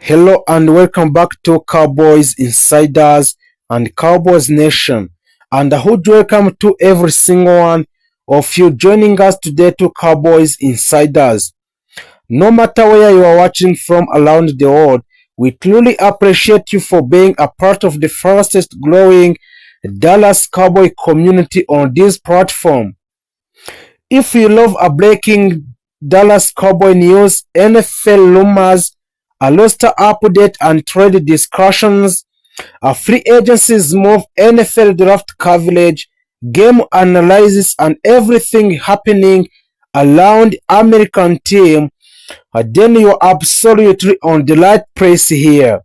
Hello and welcome back to Cowboys Insiders and Cowboys Nation, and a huge welcome to every single one of you joining us today to Cowboys Insiders. No matter where you are watching from around the world, we truly appreciate you for being a part of the fastest growing Dallas Cowboy community on this platform. If you love a breaking Dallas Cowboy news, NFL rumors, a roster update and trade discussions, a free agencies move, NFL draft coverage, game analysis, and everything happening around American team, then you're absolutely on the right place here.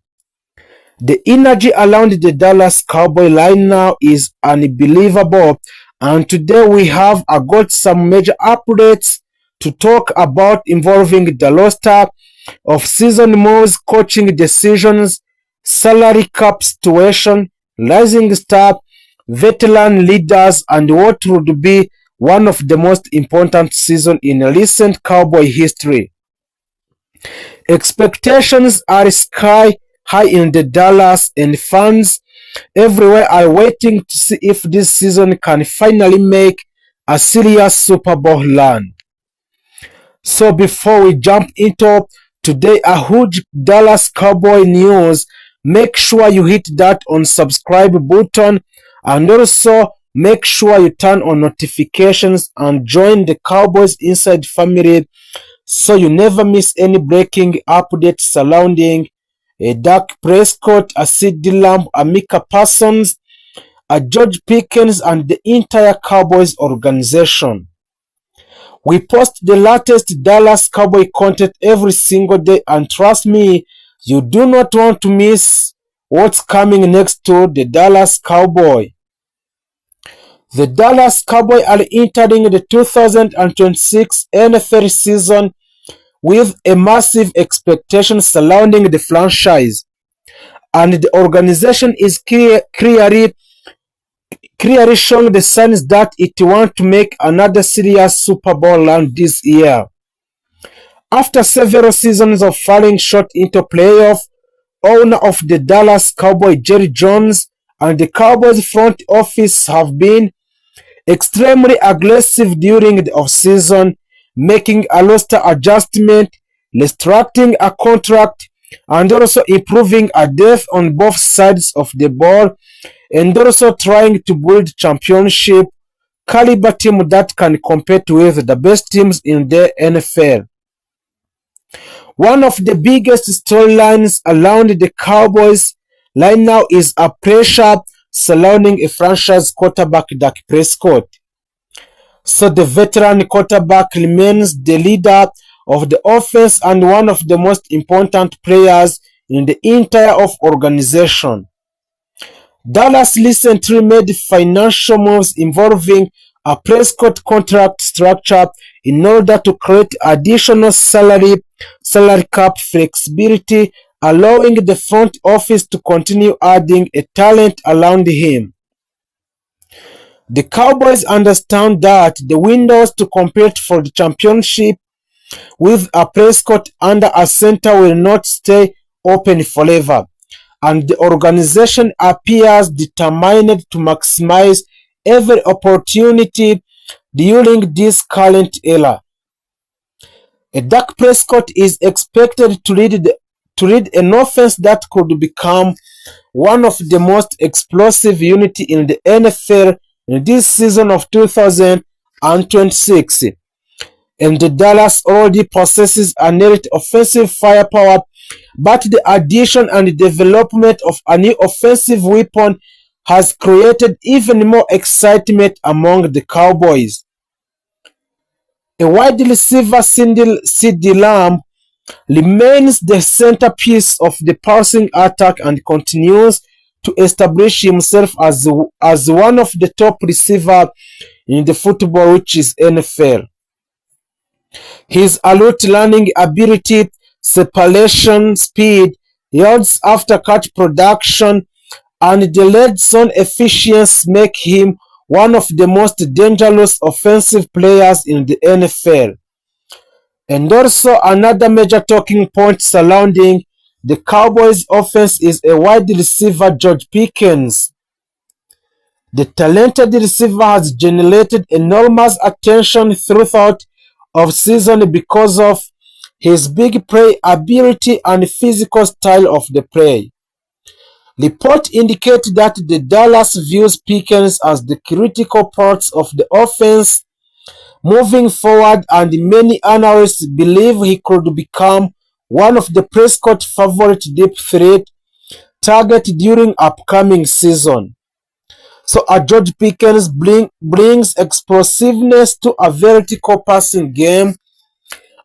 The energy around the Dallas Cowboy line now is unbelievable, and today we have got some major updates to talk about involving the roster, off-season moves, coaching decisions, salary cap situation, rising star, veteran leaders, and what would be one of the most important seasons in recent Cowboy history. Expectations are sky high in the Dallas, and fans everywhere are waiting to see if this season can finally make a serious Super Bowl run. So before we jump into today a huge Dallas Cowboy news, make sure you hit that subscribe button, and also make sure you turn on notifications and join the Cowboys Inside family so you never miss any breaking updates surrounding a Dak Prescott, a CeeDee Lamb, a Micah Parsons, a George Pickens, and the entire Cowboys organization. We post the latest Dallas Cowboy content every single day, and trust me, you do not want to miss what's coming next to the Dallas Cowboy. The Dallas Cowboy are entering the 2026 NFL season with a massive expectation surrounding the franchise, and the organization is clearly showing the signs that it wants to make another serious Super Bowl run this year. After several seasons of falling short into playoff, owner of the Dallas Cowboys Jerry Jones and the Cowboys front office have been extremely aggressive during the offseason, making a roster adjustment, restructuring a contract, and also improving a depth on both sides of the ball, and also trying to build championship caliber team that can compete with the best teams in the NFL. One of the biggest storylines around the Cowboys right now is a pressure surrounding a franchise quarterback, Dak Prescott. So the veteran quarterback remains the leader of the offense and one of the most important players in the entire organization. Dallas recently made financial moves involving a Prescott contract structure in order to create additional salary cap flexibility, allowing the front office to continue adding a talent around him. The Cowboys understand that the windows to compete for the championship with a Prescott under a center will not stay open forever, and the organization appears determined to maximize every opportunity during this current era. Dak Prescott is expected to lead an offense that could become one of the most explosive units in the NFL in this season of 2026. And the Dallas already possesses a net offensive firepower, but the addition and development of a new offensive weapon has created even more excitement among the Cowboys. A wide receiver, CeeDee Lamb, remains the centerpiece of the passing attack and continues to establish himself as one of the top receivers in the football, which is NFL. His alert running ability, separation speed, yards after catch production, and the red zone efficiency make him one of the most dangerous offensive players in the NFL. And also another major talking point surrounding the Cowboys' offense is a wide receiver George Pickens. The talented receiver has generated enormous attention throughout off-season because of his big play ability and physical style of the play. Reports indicate that the Dallas views Pickens as the critical part of the offense moving forward, and many analysts believe he could become one of the Prescott favorite deep threat targets during upcoming season. So George Pickens brings explosiveness to a vertical passing game,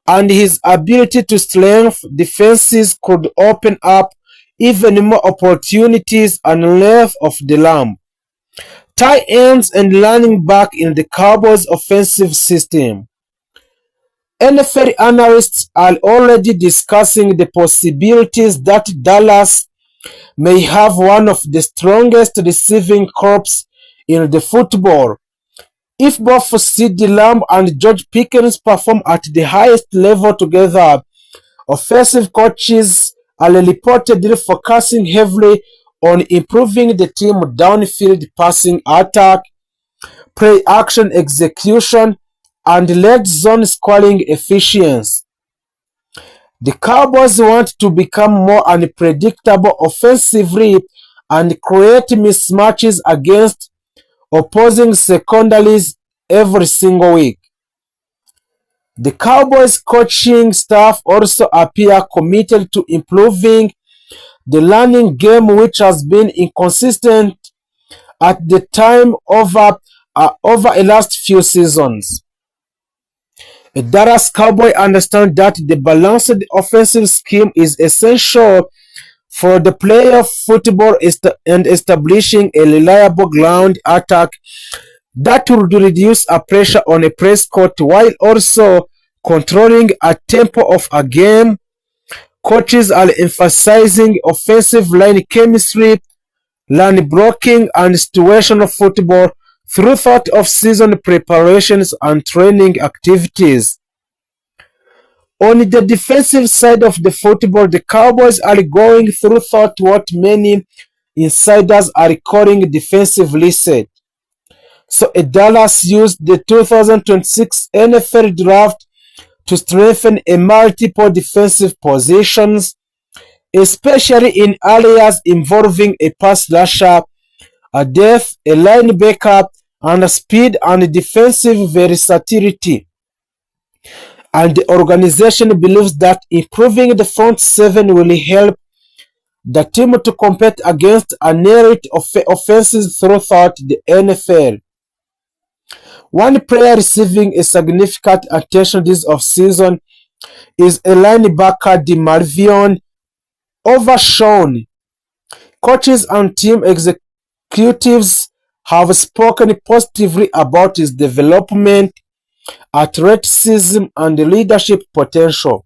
and his ability to strengthen defenses could open up even more opportunities and length of the lamp. Tight ends and running back in the Cowboys' offensive system. NFL analysts are already discussing the possibilities that Dallas may have one of the strongest receiving corps in the football. If both CeeDee Lamb and George Pickens perform at the highest level together, offensive coaches are reportedly focusing heavily on improving the team downfield passing attack, play action execution, and red zone scoring efficiency. The Cowboys want to become more unpredictable offensively and create mismatches against opposing secondaries every single week. The Cowboys coaching staff also appear committed to improving the running game, which has been inconsistent at the time over the last few seasons. The Dallas Cowboys understand that the balanced offensive scheme is essential for the playoff football and establishing a reliable ground attack that would reduce pressure on a Prescott while also controlling a tempo of a game. Coaches are emphasizing offensive line chemistry, run blocking, and situational football throughout off-season preparations and training activities. On the defensive side of the football, the Cowboys are going through what many insiders are calling defensive reset. So Dallas used the 2026 NFL Draft to strengthen a multiple defensive positions, especially in areas involving a pass rusher, a depth, a linebacker, and a speed and defensive versatility. And the organization believes that improving the front seven will help the team to compete against a elite offenses throughout the NFL. One player receiving a significant attention this offseason is a linebacker DeMarvion Overshawn. Coaches and team executives have spoken positively about his development, athleticism, and leadership potential.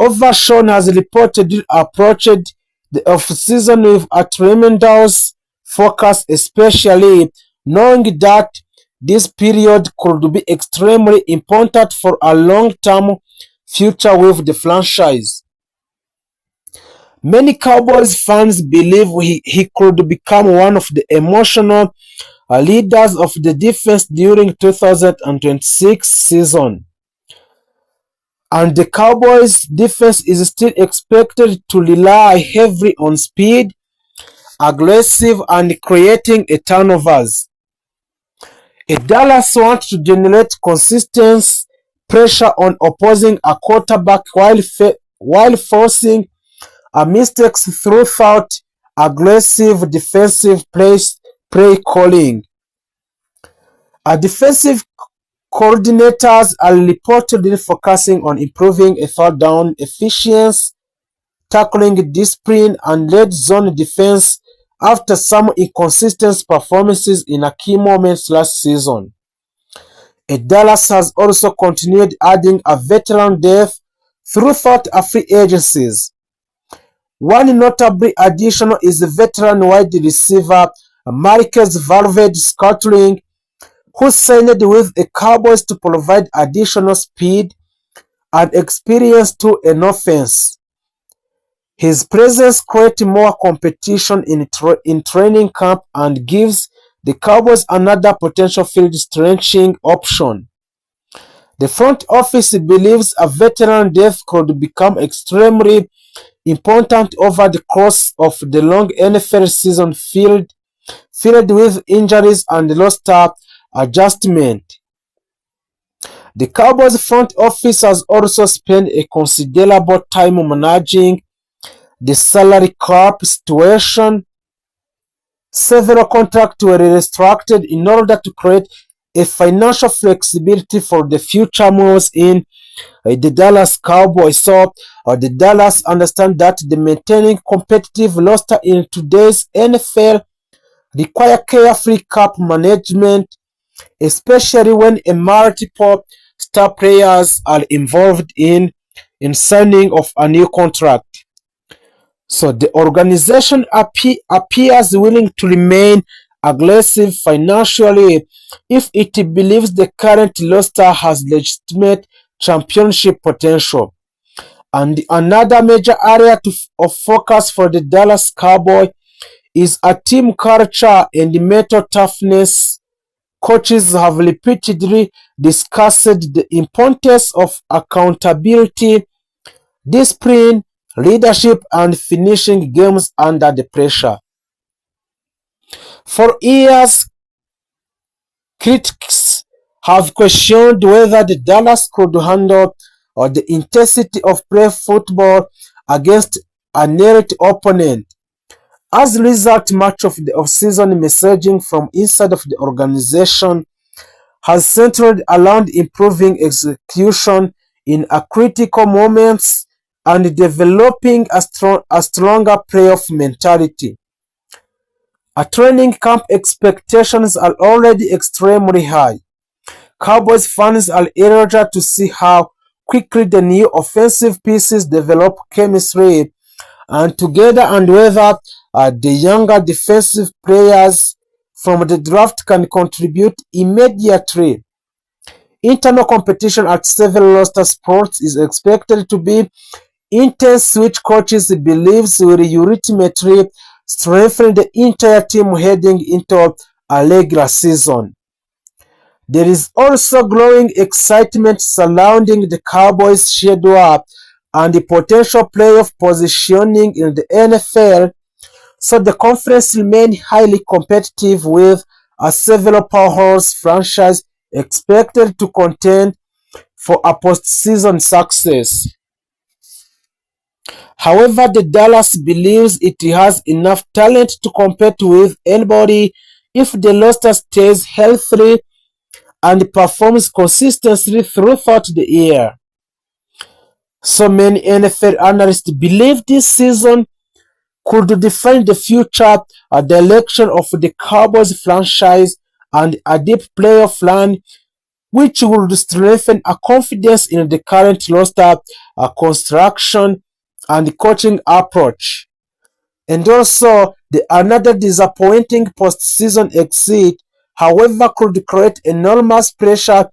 Overshawn has reportedly approached the offseason with a tremendous focus, especially knowing that this period could be extremely important for a long-term future with the franchise. Many Cowboys fans believe he could become one of the emotional leaders of the defense during 2026 season. And the Cowboys defense is still expected to rely heavily on speed, aggressive, and creating turnovers. Dallas wants to generate consistent pressure on opposing a quarterback while forcing mistakes throughout aggressive defensive play calling. Defensive coordinators are reportedly focusing on improving a third down efficiency, tackling discipline, and red zone defense after some inconsistent performances in a key moments last season. Dallas has also continued adding a veteran depth throughout free agencies. One notable addition is the veteran wide receiver Marquez Valdes-Scantling, who signed with the Cowboys to provide additional speed and experience to an offense. His presence creates more competition in training camp and gives the Cowboys another potential field-stretching option. The front office believes a veteran depth could become extremely important over the course of the long NFL season filled with injuries and roster adjustment. The Cowboys front office has also spent a considerable time managing the salary cap situation. Several contracts were restructured in order to create a financial flexibility for the future moves in the Dallas Cowboys. So the Dallas understand that the maintaining competitive roster in today's NFL require careful cap management, especially when a multiple star players are involved in signing of a new contract. So the organization appears willing to remain aggressive financially if it believes the current roster has legitimate championship potential. And another major area of focus for the Dallas Cowboys is a team culture and mental toughness. Coaches have repeatedly discussed the importance of accountability, discipline, leadership, and finishing games under the pressure. For years, critics have questioned whether the Dallas could handle the intensity of play football against a nearly opponent. As a result, much of the off-season messaging from inside of the organization has centered around improving execution in a critical moments and developing a stronger playoff mentality. Training camp expectations are already extremely high. Cowboys fans are eager to see how quickly the new offensive pieces develop chemistry and together, and whether the younger defensive players from the draft can contribute immediately. Internal competition at several roster spots is expected to be intense, which coaches believes will ultimately strengthen the entire team heading into a regular season. There is also growing excitement surrounding the Cowboys' schedule and the potential playoff positioning in the NFL, so the conference remains highly competitive with several powerhouse franchises expected to contend for a postseason success. However, the Dallas believes it has enough talent to compete with anybody if the roster stays healthy and performs consistently throughout the year. So many NFL analysts believe this season could define the future direction of the Cowboys franchise and a deep playoff run, which would strengthen a confidence in the current roster construction and coaching approach. And also, the another disappointing postseason exit, however, could create enormous pressure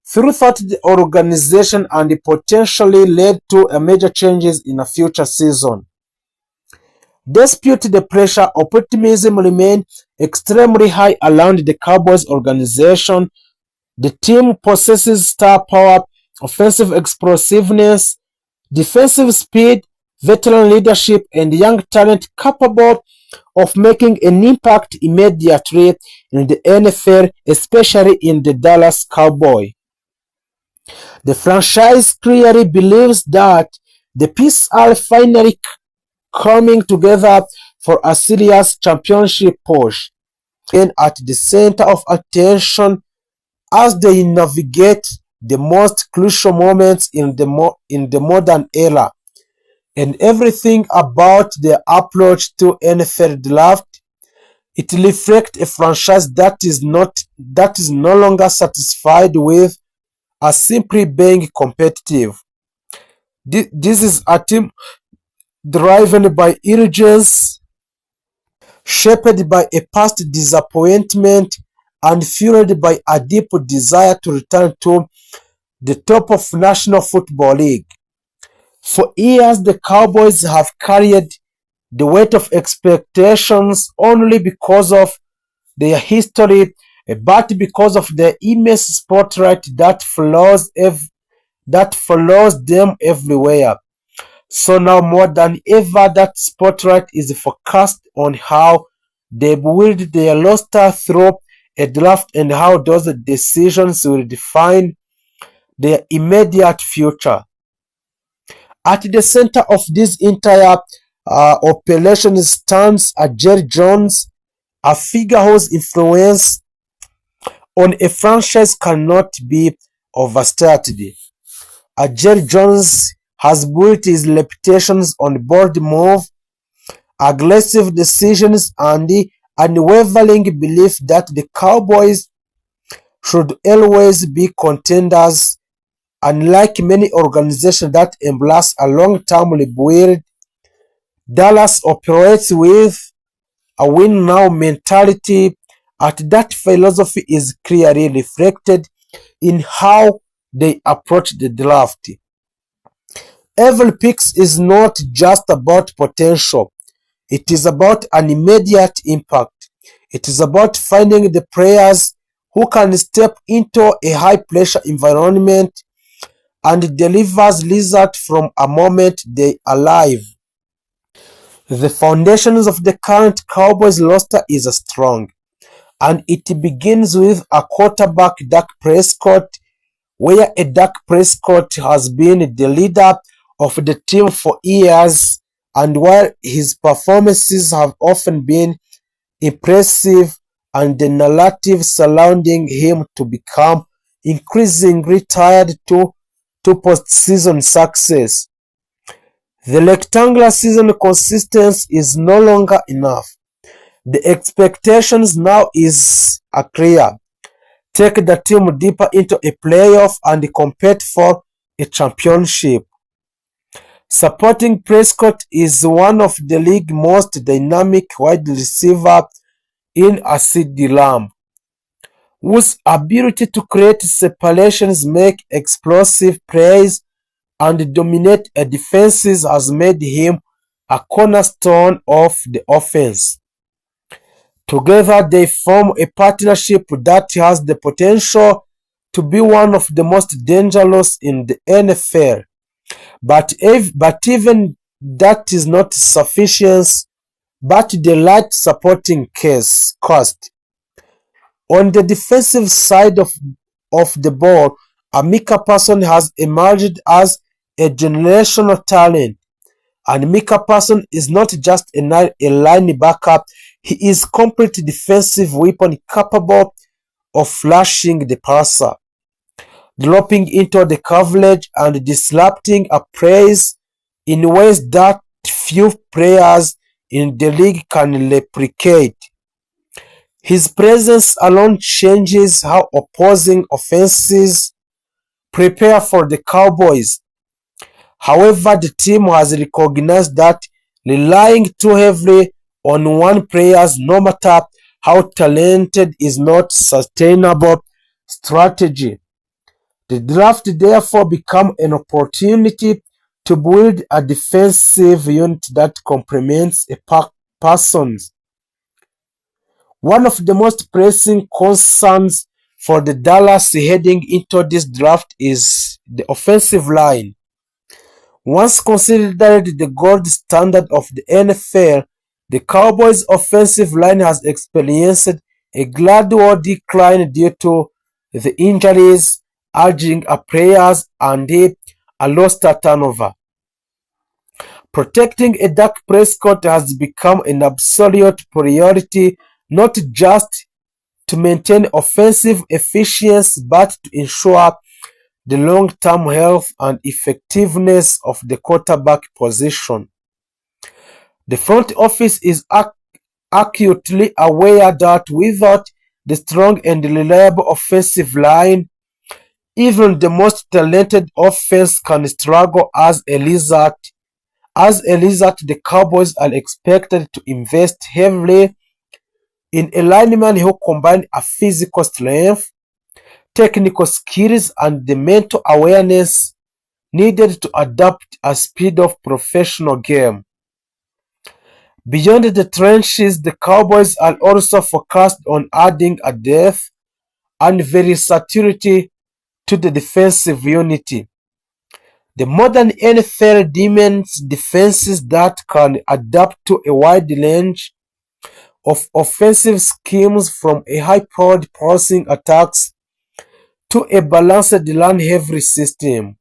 throughout the organization and potentially lead to major changes in a future season. Despite the pressure, optimism remains extremely high around the Cowboys organization. The team possesses star power, offensive explosiveness, defensive speed, veteran leadership, and young talent capable of making an impact immediately in the NFL, especially in the Dallas Cowboys. The franchise clearly believes that the pieces are finally coming together for a serious championship push. And at the center of attention as they navigate the most crucial moments in the modern era, and everything about their approach to NFL draft, it reflects a franchise that is no longer satisfied with simply being competitive. This is a team driven by urgency, shaped by a past disappointment, and fueled by a deep desire to return to the top of National Football League. For years, the Cowboys have carried the weight of expectations only because of their history, but because of the immense spotlight that follows them everywhere. So now more than ever, that spotlight is focused on how they build their roster through a draft and how those decisions will define their immediate future. At the center of this entire operation stands a Jerry Jones, a figure whose influence on a franchise cannot be overstated. Jerry Jones has built his reputation on bold move, aggressive decisions, and the unwavering belief that the Cowboys should always be contenders. Unlike many organizations that embrace a long-term rebuild, Dallas operates with a win-now mentality, and that philosophy is clearly reflected in how they approach the draft. Every pick is not just about potential, it is about an immediate impact. It is about finding the players who can step into a high-pressure environment and delivers results from a moment they arrive. The foundations of the current Cowboys roster is strong, and it begins with a quarterback, Dak Prescott, where a Dak Prescott has been the leader of the team for years, and while his performances have often been impressive and the narrative surrounding him to become increasingly tied to postseason success, the rectangular season consistency is no longer enough. The expectations now is clear. Take the team deeper into a playoff and compete for a championship. Supporting Prescott is one of the league's most dynamic wide receivers in CeeDee Lamb, whose ability to create separations, make explosive plays, and dominate defenses has made him a cornerstone of the offense. Together, they form a partnership that has the potential to be one of the most dangerous in the NFL. But even that is not sufficient, but the right supporting case cost. On the defensive side of the ball, Micah Parsons has emerged as a generational talent. And Micah Parsons is not just a linebacker, he is a complete defensive weapon capable of flashing the passer, dropping into the coverage, and disrupting a plays in ways that few players in the league can replicate. His presence alone changes how opposing offenses prepare for the Cowboys. However, the team has recognized that relying too heavily on one player, no matter how talented, is not sustainable strategy. The draft therefore becomes an opportunity to build a defensive unit that complements a Parsons. One of the most pressing concerns for the Dallas heading into this draft is the offensive line. Once considered the gold standard of the NFL, the Cowboys' offensive line has experienced a gradual decline due to the injuries, aging players, and a roster turnover. Protecting a Dak Prescott has become an absolute priority, not just to maintain offensive efficiency but to ensure the long-term health and effectiveness of the quarterback position. The front office is acutely aware that without the strong and reliable offensive line, even the most talented offense can struggle. As a result, the Cowboys are expected to invest heavily in a lineman who combines a physical strength, technical skills, and the mental awareness needed to adapt a speed of professional game. Beyond the trenches, the Cowboys are also focused on adding a depth and versatility to the defensive unity. The modern NFL demands defenses that can adapt to a wide range of offensive schemes, from a high-powered passing attacks to a balanced run-heavy system.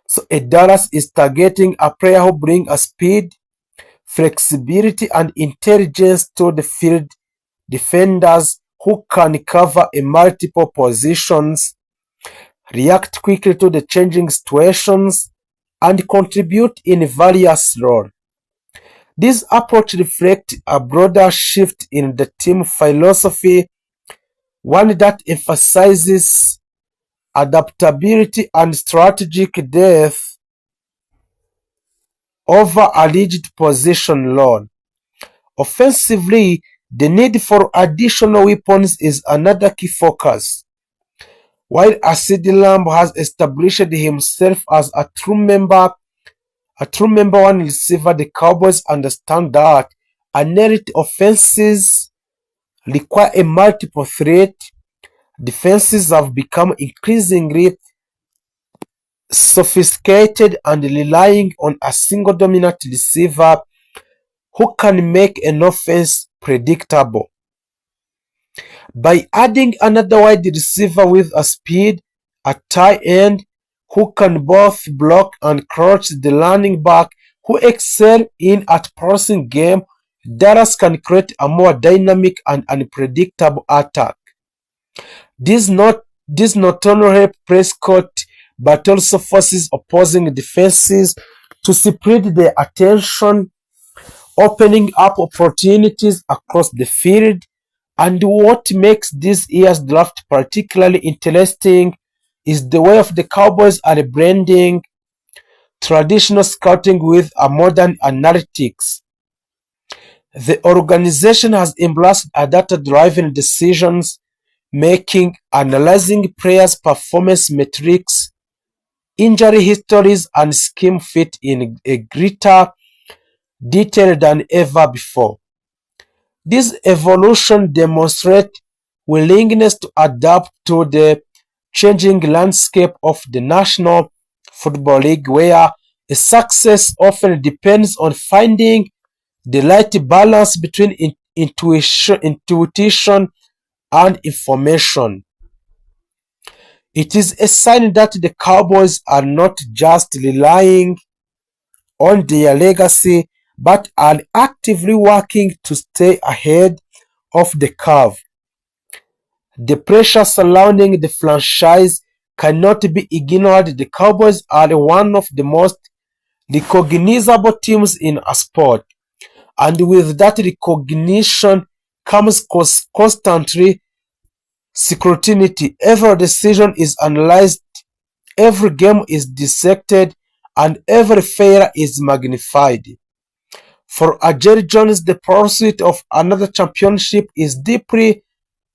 So Dallas is targeting a player who brings a speed, flexibility, and intelligence to the field, defenders who can cover in multiple positions, react quickly to the changing situations, and contribute in various roles. This approach reflects a broader shift in the team philosophy, one that emphasizes adaptability and strategic depth over a rigid position role. Offensively, the need for additional weapons is another key focus. While CeeDee Lamb has established himself as a true member one receiver, the Cowboys understand that elite offenses require a multiple threat. Defenses have become increasingly sophisticated and relying on a single dominant receiver who can make an offense predictable. By adding another wide receiver with a speed, a tight end who can both block and crouch, the running back who excel in at passing game, Dallas can create a more dynamic and unpredictable attack. This not only helps Prescott but also forces opposing defenses to spread their attention, opening up opportunities across the field. And what makes this year's draft particularly interesting is the way of the Cowboys are blending traditional scouting with a modern analytics. The organization has embraced a data-driven decisions making, analyzing players' performance metrics, injury histories, and scheme fit in a greater detail than ever before. This evolution demonstrates willingness to adapt to the changing landscape of the National Football League, where a success often depends on finding the right balance between intuition and information. It is a sign that the Cowboys are not just relying on their legacy but are actively working to stay ahead of the curve. The pressure surrounding the franchise cannot be ignored. The Cowboys are one of the most recognizable teams in a sport, and with that recognition comes constantly scrutiny. Every decision is analyzed, every game is dissected, and every failure is magnified. For Jerry Jones, the pursuit of another championship is deeply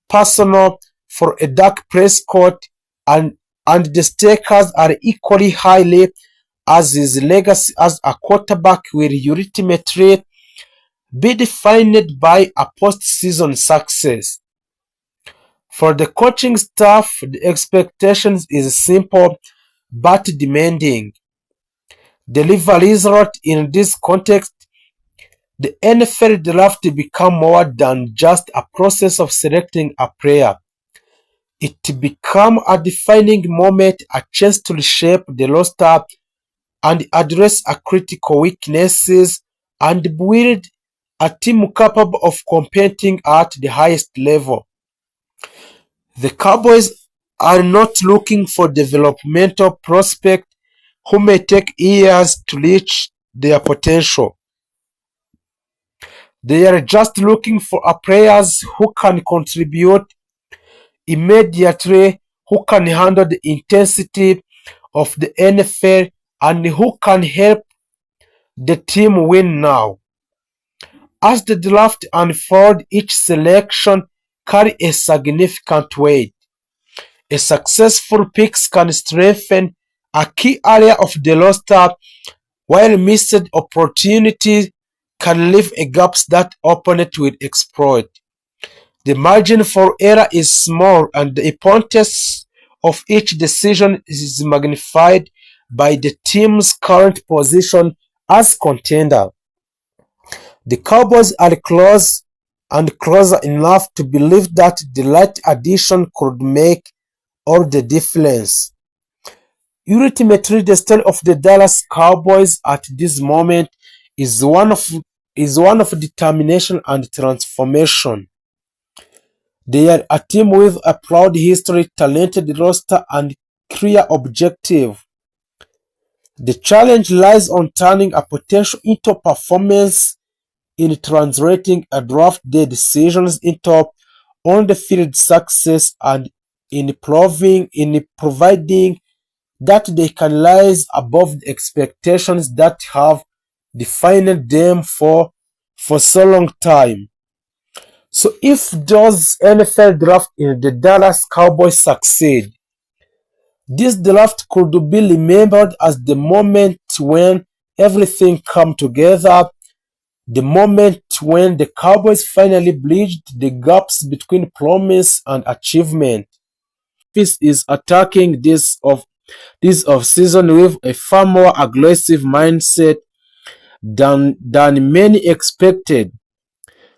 personal. For a Dak Prescott, and the stakes are equally highly, as his legacy as a quarterback will ultimately be defined by a postseason success. For the coaching staff, the expectations is simple but demanding. Deliver results. In this context, the NFL draft become more than just a process of selecting a player. It become a defining moment, a chance to reshape the roster and address a critical weaknesses and build a team capable of competing at the highest level. The Cowboys are not looking for developmental prospects who may take years to reach their potential. They are just looking for players who can contribute immediately, who can handle the intensity of the NFL, and who can help the team win now. As the draft unfolds, each selection carries a significant weight. A successful pick can strengthen a key area of the roster, while missed opportunities can leave a gaps that opponent will exploit. The margin for error is small and the importance of each decision is magnified by the team's current position as contender. The Cowboys are close and closer enough to believe that the right addition could make all the difference. Ultimately, the story of the Dallas Cowboys at this moment is one of determination and transformation. They are a team with a proud history, talented roster, and clear objective. The challenge lies on turning a potential into performance, in translating a draft day decisions into on-the-field success, and in providing that they can rise above the expectations that have defined them for so long time. So if those NFL draft in the Dallas Cowboys succeed, this draft could be remembered as the moment when everything came together, the moment when the Cowboys finally bridged the gaps between promise and achievement. This is attacking this offseason with a far more aggressive mindset than many expected.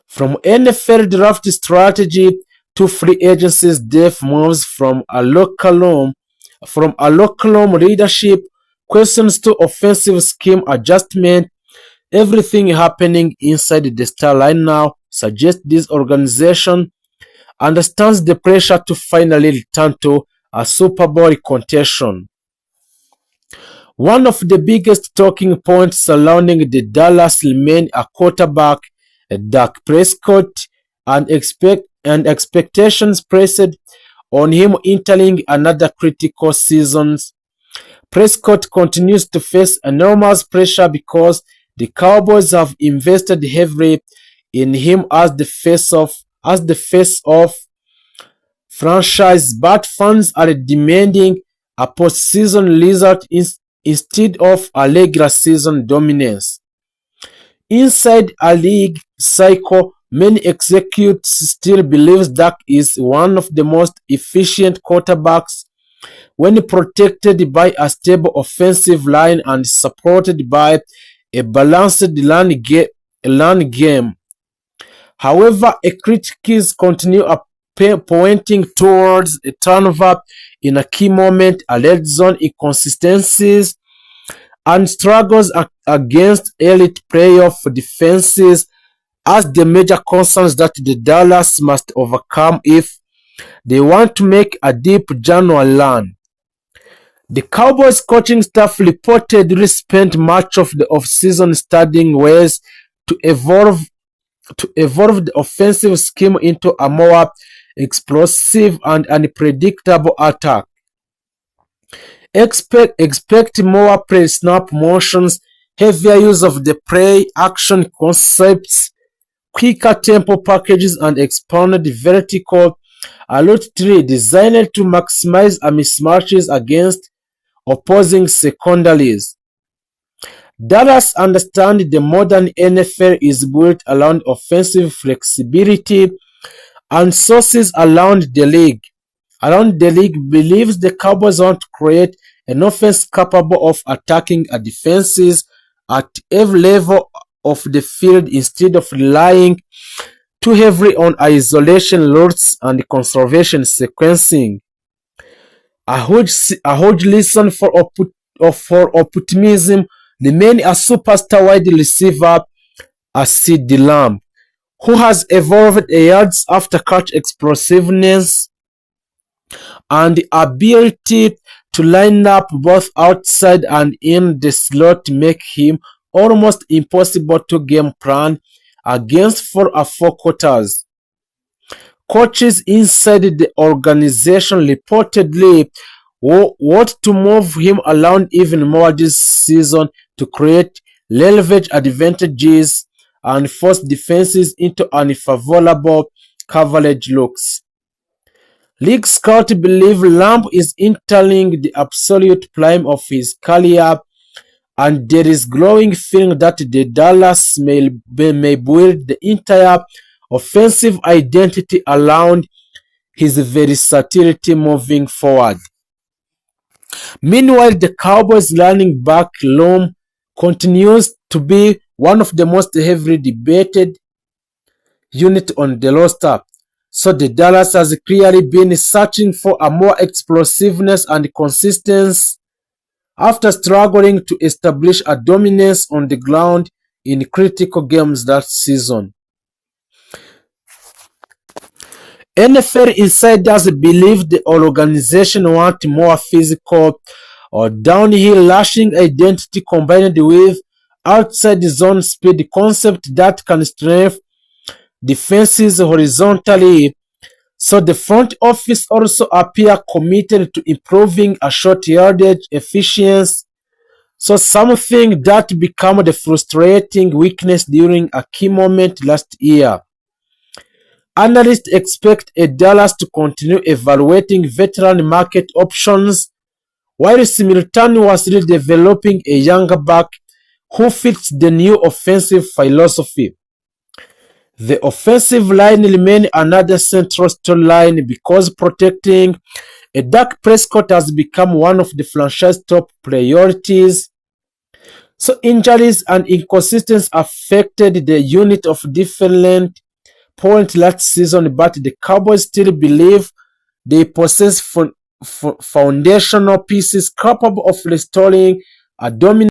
From NFL draft strategy to free agency's depth moves, from a locker room leadership questions to offensive scheme adjustment, everything happening inside the star line now suggests this organization understands the pressure to finally return to a Super Bowl contention. One of the biggest talking points surrounding the Dallas remain a quarterback, Dak Prescott, and expectations placed on him entering another critical season. Prescott continues to face enormous pressure because the Cowboys have invested heavily in him as the face of franchise, but fans are demanding a postseason result instead of a regular season dominance. Inside a league cycle, many executives still believe Dak is one of the most efficient quarterbacks when protected by a stable offensive line and supported by a balanced run game. However, critics continue pointing towards a turnover in a key moment, a red zone inconsistencies, and struggles against elite playoff defenses as the major concerns that the Dallas must overcome if they want to make a deep January run. The Cowboys coaching staff reportedly spent much of the offseason studying ways to evolve the offensive scheme into a more explosive and unpredictable attack. Expect more pre-snap motions, heavier use of the play action concepts, quicker tempo packages, and expanded vertical route tree designed to maximize mismatches against opposing secondaries. Dallas understands the modern NFL is built around offensive flexibility, and sources around the league believes the Cowboys want to create an offense capable of attacking a defenses at every level of the field instead of relying too heavily on isolation routes and conservation sequencing. A huge reason for optimism remain a superstar wide receiver, a CeeDee Lamb, who has evolved a yards after catch explosiveness and the ability to line up both outside and in the slot make him almost impossible to game plan against for a 4 quarters. Coaches inside the organization reportedly want to move him around even more this season to create leverage advantages and force defenses into unfavorable coverage looks. League scouts believe Lamb is entering the absolute prime of his career, and there is growing feeling that the Dallas may build the entire offensive identity around his versatility moving forward. Meanwhile, the Cowboys' running back room continues to be one of the most heavily debated units on the roster. So the Dallas has clearly been searching for a more explosiveness and consistency after struggling to establish a dominance on the ground in critical games that season. NFL insiders believe the organization wants more physical or downhill rushing identity combined with outside zone speed concept that can strengthen defenses horizontally. So the front office also appear committed to improving a short yardage efficiency. So something that became the frustrating weakness during a key moment last year. Analysts expect a Dallas to continue evaluating veteran market options while simultaneously developing a younger back who fits the new offensive philosophy. The offensive line remains another central storyline because protecting a Dak Prescott has become one of the franchise's top priorities. So injuries and inconsistencies affected the unit of different points last season, but the Cowboys still believe they possess foundational pieces capable of restoring a dominant